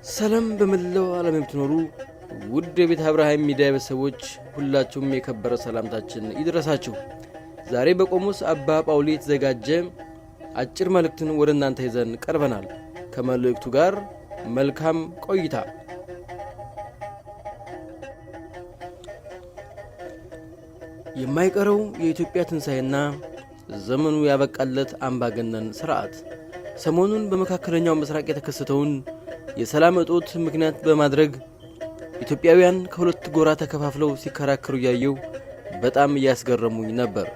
ሰላም በመላው ዓለም የምትኖሩ ውድ የቤተ አብርሃም ሚዲያ ቤተሰቦች ሁላችሁም የከበረ ሰላምታችን ይድረሳችሁ። ዛሬ በቆሞስ አባ ጳውሊ የተዘጋጀ አጭር መልእክትን ወደ እናንተ ይዘን ቀርበናል። ከመልእክቱ ጋር መልካም ቆይታ። የማይቀረው የኢትዮጵያ ትንሣኤና ዘመኑ ያበቃለት አምባገነን ስርዓት ሰሞኑን በመካከለኛው ምስራቅ የተከሰተውን የሰላም እጦት ምክንያት በማድረግ ኢትዮጵያውያን ከሁለት ጎራ ተከፋፍለው ሲከራከሩ ያየው በጣም ያስገረሙኝ ነበር።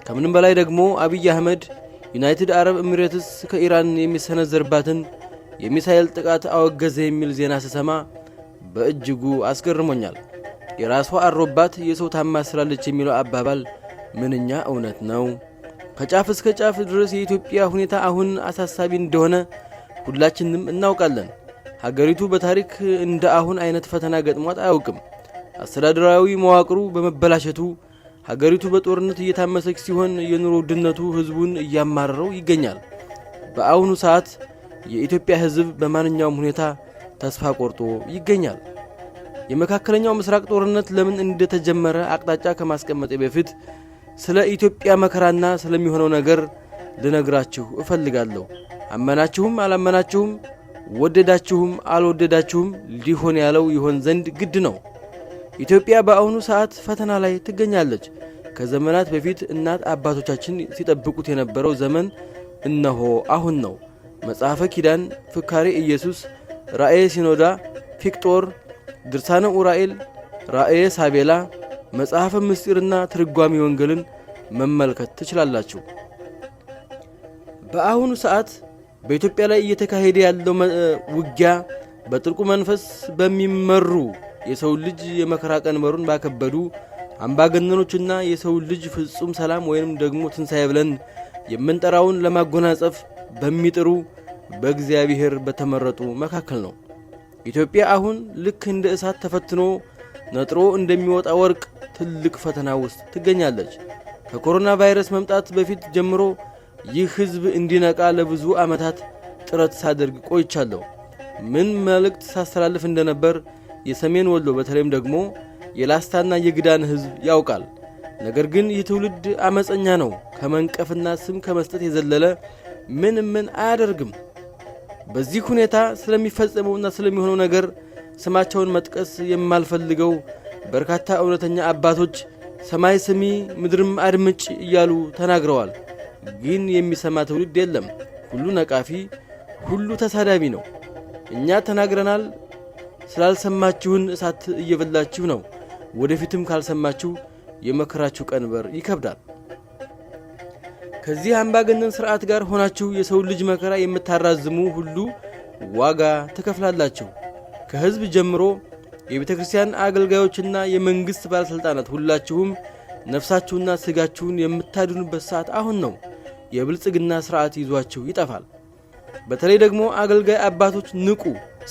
ከምንም በላይ ደግሞ አብይ አህመድ ዩናይትድ አረብ ኤሚሬትስ ከኢራን የሚሰነዘርባትን የሚሳኤል ጥቃት አወገዘ የሚል ዜና ስሰማ በእጅጉ አስገርሞኛል። የራሷ አሮባት የሰው ታማስላለች የሚለው አባባል ምንኛ እውነት ነው። ከጫፍ እስከ ጫፍ ድረስ የኢትዮጵያ ሁኔታ አሁን አሳሳቢ እንደሆነ ሁላችንም እናውቃለን። ሀገሪቱ በታሪክ እንደ አሁን አይነት ፈተና ገጥሟት አያውቅም። አስተዳደራዊ መዋቅሩ በመበላሸቱ ሀገሪቱ በጦርነት እየታመሰች ሲሆን የኑሮ ውድነቱ ህዝቡን እያማረረው ይገኛል። በአሁኑ ሰዓት የኢትዮጵያ ህዝብ በማንኛውም ሁኔታ ተስፋ ቆርጦ ይገኛል። የመካከለኛው ምስራቅ ጦርነት ለምን እንደተጀመረ አቅጣጫ ከማስቀመጤ በፊት ስለ ኢትዮጵያ መከራና ስለሚሆነው ነገር ልነግራችሁ እፈልጋለሁ። አመናችሁም አላመናችሁም፣ ወደዳችሁም አልወደዳችሁም ሊሆን ያለው ይሆን ዘንድ ግድ ነው። ኢትዮጵያ በአሁኑ ሰዓት ፈተና ላይ ትገኛለች። ከዘመናት በፊት እናት አባቶቻችን ሲጠብቁት የነበረው ዘመን እነሆ አሁን ነው። መጽሐፈ ኪዳን፣ ፍካሬ ኢየሱስ፣ ራእየ ሲኖዳ፣ ፊቅጦር፣ ድርሳነ ኡራኤል፣ ራእየ ሳቤላ፣ መጽሐፈ ምስጢርና ትርጓሜ ወንጌልን መመልከት ትችላላችሁ። በአሁኑ ሰዓት በኢትዮጵያ ላይ እየተካሄደ ያለው ውጊያ በጥልቁ መንፈስ በሚመሩ የሰው ልጅ የመከራ ቀንበሩን ባከበዱ አምባገነኖችና የሰው ልጅ ፍጹም ሰላም ወይንም ደግሞ ትንሣኤ ብለን የምንጠራውን ለማጎናጸፍ በሚጥሩ በእግዚአብሔር በተመረጡ መካከል ነው። ኢትዮጵያ አሁን ልክ እንደ እሳት ተፈትኖ ነጥሮ እንደሚወጣ ወርቅ ትልቅ ፈተና ውስጥ ትገኛለች። ከኮሮና ቫይረስ መምጣት በፊት ጀምሮ ይህ ህዝብ እንዲነቃ ለብዙ ዓመታት ጥረት ሳደርግ ቆይቻለሁ። ምን መልእክት ሳስተላልፍ እንደነበር የሰሜን ወሎ በተለይም ደግሞ የላስታና የግዳን ህዝብ ያውቃል። ነገር ግን ይህ ትውልድ አመፀኛ ነው። ከመንቀፍና ስም ከመስጠት የዘለለ ምን አያደርግም። በዚህ ሁኔታ ስለሚፈጸመውና ስለሚሆነው ነገር ስማቸውን መጥቀስ የማልፈልገው በርካታ እውነተኛ አባቶች ሰማይ ስሚ ምድርም አድምጭ እያሉ ተናግረዋል። ግን የሚሰማ ትውልድ የለም። ሁሉ ነቃፊ፣ ሁሉ ተሳዳቢ ነው። እኛ ተናግረናል። ስላልሰማችሁን እሳት እየበላችሁ ነው። ወደፊትም ካልሰማችሁ የመከራችሁ ቀንበር ይከብዳል። ከዚህ አምባገነን ስርዓት ጋር ሆናችሁ የሰው ልጅ መከራ የምታራዝሙ ሁሉ ዋጋ ትከፍላላችሁ። ከህዝብ ጀምሮ የቤተ ክርስቲያን አገልጋዮችና የመንግሥት ባለሥልጣናት ሁላችሁም ነፍሳችሁና ሥጋችሁን የምታድኑበት ሰዓት አሁን ነው። የብልጽግና ሥርዓት ይዟችሁ ይጠፋል። በተለይ ደግሞ አገልጋይ አባቶች ንቁ፣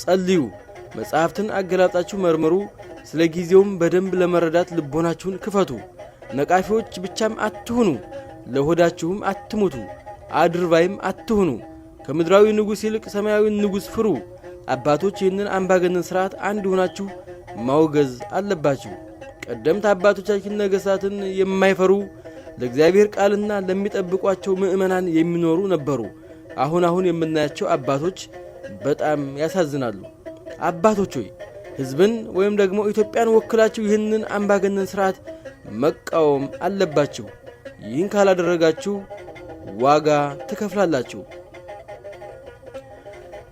ጸልዩ፣ መጻሕፍትን አገላብጣችሁ መርምሩ። ስለ ጊዜውም በደንብ ለመረዳት ልቦናችሁን ክፈቱ። ነቃፊዎች ብቻም አትሁኑ፣ ለሆዳችሁም አትሙቱ፣ አድርባይም አትሁኑ። ከምድራዊ ንጉሥ ይልቅ ሰማያዊ ንጉሥ ፍሩ። አባቶች ይህንን አምባገነን ሥርዓት አንድ ሆናችሁ ማውገዝ አለባችሁ። ቀደምት አባቶቻችን ነገሥታትን የማይፈሩ ለእግዚአብሔር ቃልና ለሚጠብቋቸው ምእመናን የሚኖሩ ነበሩ። አሁን የምናያቸው አባቶች በጣም ያሳዝናሉ። አባቶች ሆይ ሕዝብን ወይም ደግሞ ኢትዮጵያን ወክላችሁ ይህንን አምባገነን ሥርዓት መቃወም አለባችሁ። ይህን ካላደረጋችሁ ዋጋ ትከፍላላችሁ።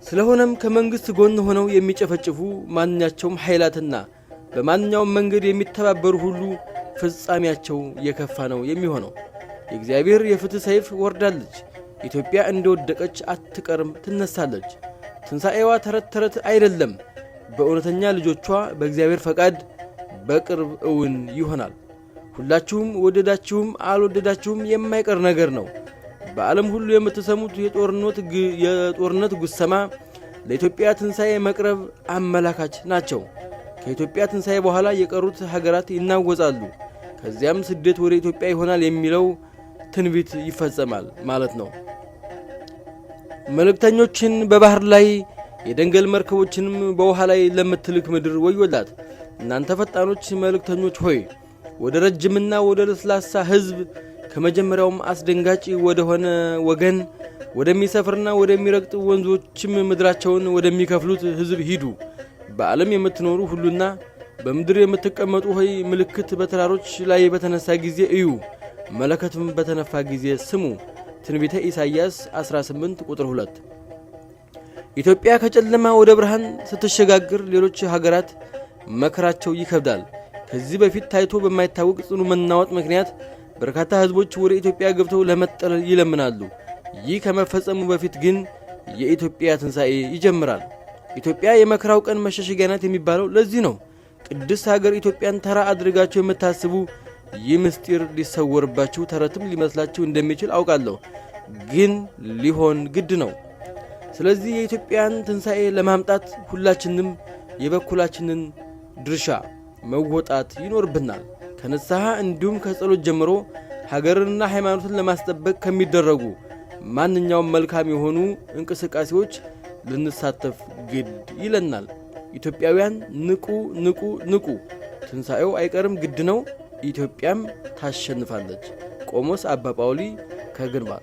ስለሆነም ከመንግሥት ጎን ሆነው የሚጨፈጭፉ ማንኛቸውም ኃይላትና በማንኛውም መንገድ የሚተባበሩ ሁሉ ፍጻሜያቸው የከፋ ነው የሚሆነው። የእግዚአብሔር የፍትሕ ሰይፍ ወርዳለች። ኢትዮጵያ እንደወደቀች አትቀርም፣ ትነሳለች። ትንሣኤዋ ተረት አይደለም። በእውነተኛ ልጆቿ በእግዚአብሔር ፈቃድ በቅርብ እውን ይሆናል። ሁላችሁም ወደዳችሁም አልወደዳችሁም የማይቀር ነገር ነው። በዓለም ሁሉ የምትሰሙት የጦርነት ጉሰማ ለኢትዮጵያ ትንሣኤ መቅረብ አመላካች ናቸው። ከኢትዮጵያ ትንሣኤ በኋላ የቀሩት ሀገራት ይናወጻሉ። ከዚያም ስደት ወደ ኢትዮጵያ ይሆናል የሚለው ትንቢት ይፈጸማል ማለት ነው። መልእክተኞችን በባህር ላይ የደንገል መርከቦችንም በውሃ ላይ ለምትልክ ምድር ወዮላት። እናንተ ፈጣኖች መልእክተኞች ሆይ ወደ ረጅምና ወደ ለስላሳ ሕዝብ ከመጀመሪያውም አስደንጋጭ ወደ ሆነ ወገን ወደሚሰፍርና ወደሚረግጥ ወንዞችም ምድራቸውን ወደሚከፍሉት ሕዝብ ሂዱ። በዓለም የምትኖሩ ሁሉና በምድር የምትቀመጡ ሆይ ምልክት በተራሮች ላይ በተነሳ ጊዜ እዩ፣ መለከትም በተነፋ ጊዜ ስሙ። ትንቢተ ኢሳይያስ 18 ቁጥር 2። ኢትዮጵያ ከጨለማ ወደ ብርሃን ስትሸጋግር ሌሎች ሀገራት መከራቸው ይከብዳል። ከዚህ በፊት ታይቶ በማይታወቅ ጽኑ መናወጥ ምክንያት በርካታ ህዝቦች ወደ ኢትዮጵያ ገብተው ለመጠለል ይለምናሉ። ይህ ከመፈጸሙ በፊት ግን የኢትዮጵያ ትንሣኤ ይጀምራል። ኢትዮጵያ የመከራው ቀን መሸሸጊያ ናት የሚባለው ለዚህ ነው። ቅድስት ሀገር ኢትዮጵያን ተራ አድርጋችሁ የምታስቡ ይህ ምስጢር ሊሰወርባችሁ ተረትም ሊመስላችሁ እንደሚችል አውቃለሁ፣ ግን ሊሆን ግድ ነው። ስለዚህ የኢትዮጵያን ትንሣኤ ለማምጣት ሁላችንም የበኩላችንን ድርሻ መወጣት ይኖርብናል። ከንስሐ እንዲሁም ከጸሎት ጀምሮ ሀገርንና ሃይማኖትን ለማስጠበቅ ከሚደረጉ ማንኛውም መልካም የሆኑ እንቅስቃሴዎች ልንሳተፍ ግድ ይለናል። ኢትዮጵያውያን ንቁ ንቁ ንቁ! ትንሣኤው አይቀርም፣ ግድ ነው። ኢትዮጵያም ታሸንፋለች። ቆሞስ አባ ጳውሊ ከግንባር